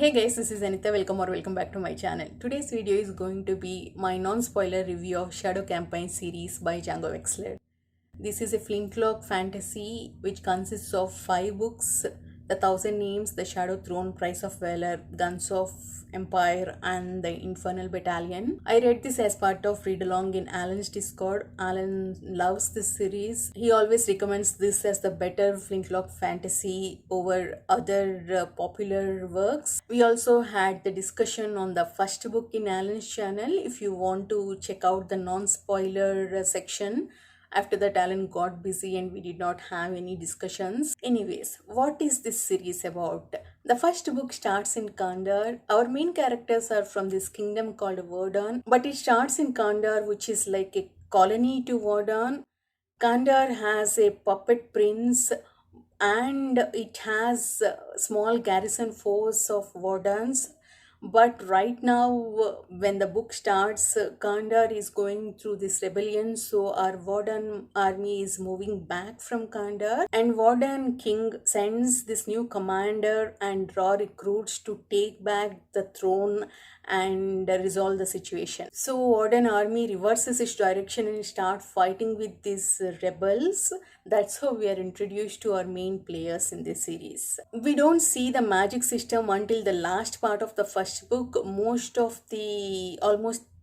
Hey guys, this is Anita. Welcome back to my channel. Today's video is going to be my non-spoiler review of Shadow Campaign series by Django Wexler. This is a flintlock fantasy which consists of 5 books: The Thousand Names, The Shadow Throne, Price of Valor, Guns of Empire, and The Infernal Battalion. I read this as part of Read Along in Alan's Discord. Alan loves this series. He always recommends this as the better flintlock fantasy over other popular works. We also had the discussion on the first book in Alan's channel. If you want to check out the non-spoiler section, after that, Alan got busy and we did not have any discussions. Anyways, what is this series about? The first book starts in Kandar. Our main characters are from this kingdom called Verdun, but it starts in Kandar, which is like a colony to Verdun. Kandar has a puppet prince and it has a small garrison force of Vardans. But right now, when the book starts, Kandar is going through this rebellion, so our Vardan army is moving back from Kandar, and Vardan king sends this new commander and draw recruits to take back the throne and resolve the situation. So Vardan army reverses its direction and start fighting with these rebels. That's how we are introduced to our main players in this series. We don't see the magic system until the last part of the first book. Almost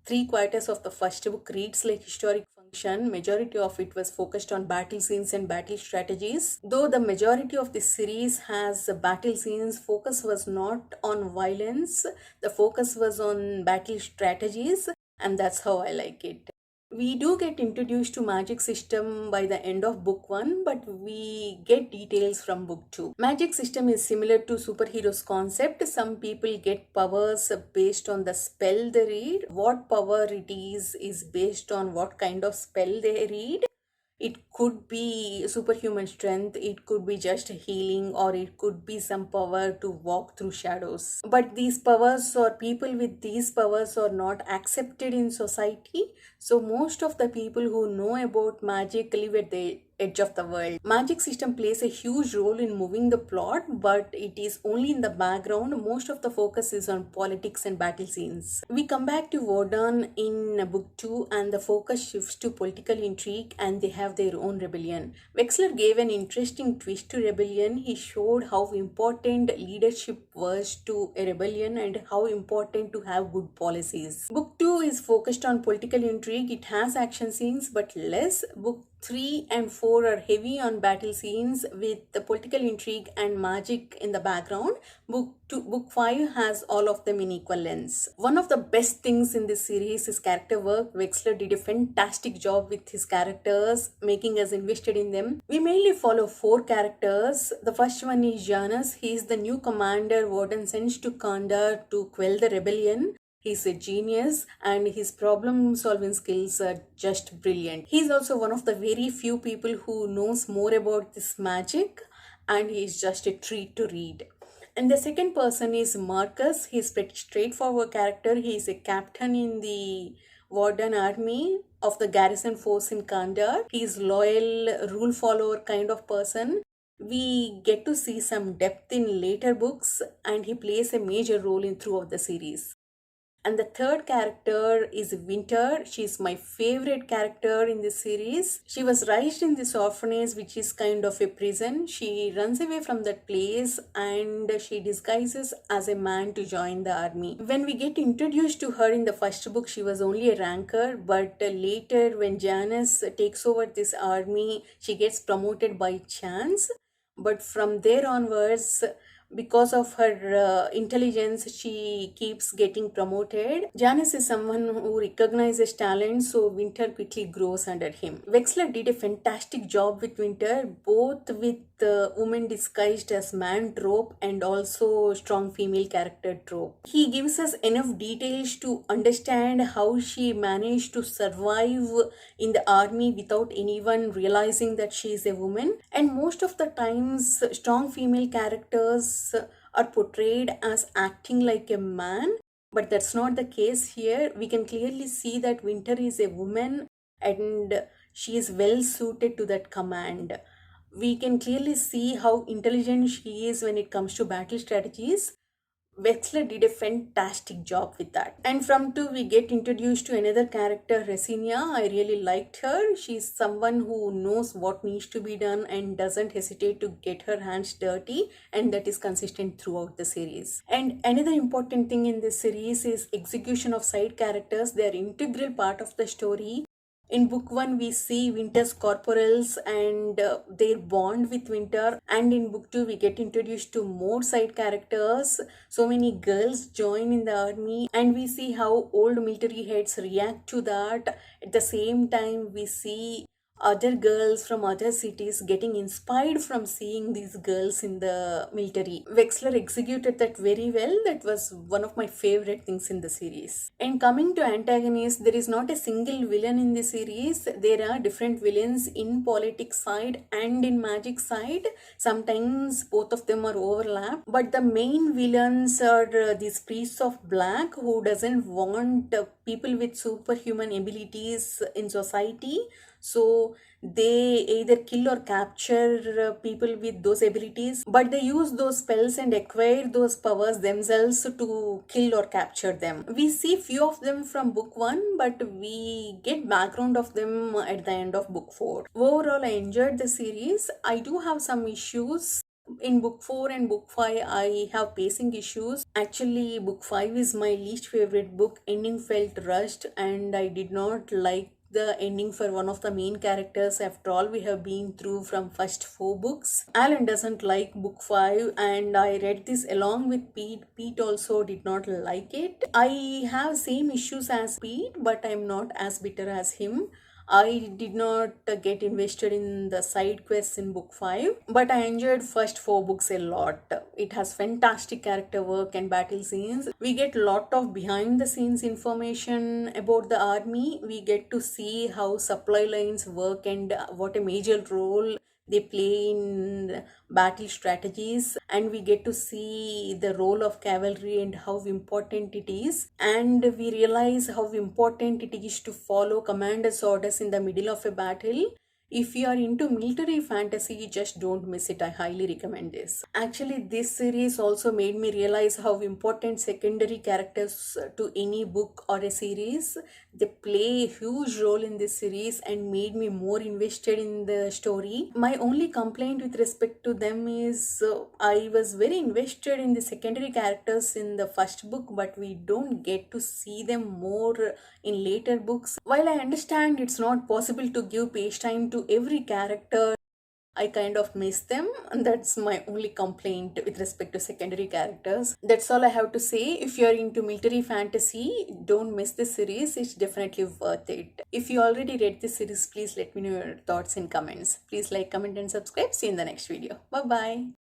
3 quarters of the first book reads like historic function. Majority of it was focused on battle scenes and battle strategies. Though the majority of the series has battle scenes, focus was not on violence. The focus was on battle strategies, and that's how I like it. We do get introduced to magic system by the end of book 1, but we get details from book 2. Magic system is similar to superheroes concept. Some people get powers based on the spell they read. What power it is based on what kind of spell they read. It could be superhuman strength, it could be just healing, or it could be some power to walk through shadows. But these powers or people with these powers are not accepted in society. So most of the people who know about magic live at the edge of the world. Magic system plays a huge role in moving the plot, but it is only in the background. Most of the focus is on politics and battle scenes. We come back to Verdun in book 2 and the focus shifts to political intrigue and they have their own rebellion. Wexler gave an interesting twist to rebellion. He showed how important leadership was to a rebellion and how important to have good policies. Book 2 is focused on political intrigue. It has action scenes but less. Book 3 and 4 are heavy on battle scenes with the political intrigue and magic in the background. Book 5 has all of them in equal lengths. One of the best things in this series is character work. Wexler did a fantastic job with his characters, making us invested in them. We mainly follow 4 characters. The first one is Janus. He is the new commander Warden sends to Kandar to quell the rebellion. He's a genius and his problem solving skills are just brilliant. He's also one of the very few people who knows more about this magic and he's just a treat to read. And the second person is Marcus. He's pretty straightforward character. He's a captain in the Warden army of the garrison force in Kandar. He's loyal, rule follower kind of person. We get to see some depth in later books and he plays a major role in throughout the series. And the third character is Winter. She's my favorite character in this series. She was raised in this orphanage, which is kind of a prison. She runs away from that place and she disguises as a man to join the army. When we get introduced to her in the first book, she was only a ranker, but later when Janus takes over this army, she gets promoted by chance. But from there onwards, because of her intelligence, she keeps getting promoted. Janice is someone who recognizes talent, so Winter quickly grows under him. Wexler did a fantastic job with Winter, both with woman disguised as man trope and also strong female character trope. He gives us enough details to understand how she managed to survive in the army without anyone realizing that she is a woman. And most of the times, strong female characters are portrayed as acting like a man, but that's not the case here. We can clearly see that Winter is a woman and she is well suited to that command. We can clearly see how intelligent she is when it comes to battle strategies. Wexler did a fantastic job with that. And from two, we get introduced to another character, Resinia. I really liked her. She's someone who knows what needs to be done and doesn't hesitate to get her hands dirty, and that is consistent throughout the series. And another important thing in this series is execution of side characters. They are integral part of the story. In book one, we see Winter's corporals and their bond with Winter, and in book two, we get introduced to more side characters. So many girls join in the army, and we see how old military heads react to that. At the same time, we see other girls from other cities getting inspired from seeing these girls in the military. Wexler executed that very well. That was one of my favorite things in the series. And coming to antagonists, there is not a single villain in the series. There are different villains in politics side and in magic side. Sometimes both of them are overlapped, but the main villains are these priests of black who doesn't want people with superhuman abilities in society. So they either kill or capture people with those abilities, but they use those spells and acquire those powers themselves to kill or capture them. We see few of them from book 1, but we get background of them at the end of book 4. Overall, I enjoyed the series. I do have some issues in book 4 and book 5. I have pacing issues. Actually, book 5 is my least favorite book. Ending felt rushed, and I did not like the ending for one of the main characters. After all we have been through from first 4 books, Alan doesn't like book 5, and I read this along with Pete. Pete also did not like it. I have same issues as Pete, but I'm not as bitter as him. I did not get invested in the side quests in book 5, but I enjoyed first 4 books a lot. It has fantastic character work and battle scenes. We get lot of behind the scenes information about the army. We get to see how supply lines work and what a major role they play in battle strategies, and we get to see the role of cavalry and how important it is, and we realize how important it is to follow commander's orders in the middle of a battle. If you are into military fantasy, just don't miss it. I highly recommend this. Actually, this series also made me realize how important secondary characters to any book or a series. They play a huge role in this series and made me more invested in the story. My only complaint with respect to them is I was very invested in the secondary characters in the first book, but we don't get to see them more in later books. While I understand it's not possible to give page time to every character, I kind of miss them, and that's my only complaint with respect to secondary characters. That's all I have to say. If you're into military fantasy, don't miss this series. It's definitely worth it. If you already read this series, please let me know your thoughts in comments. Please like, comment, and subscribe. See you in the next video. Bye bye.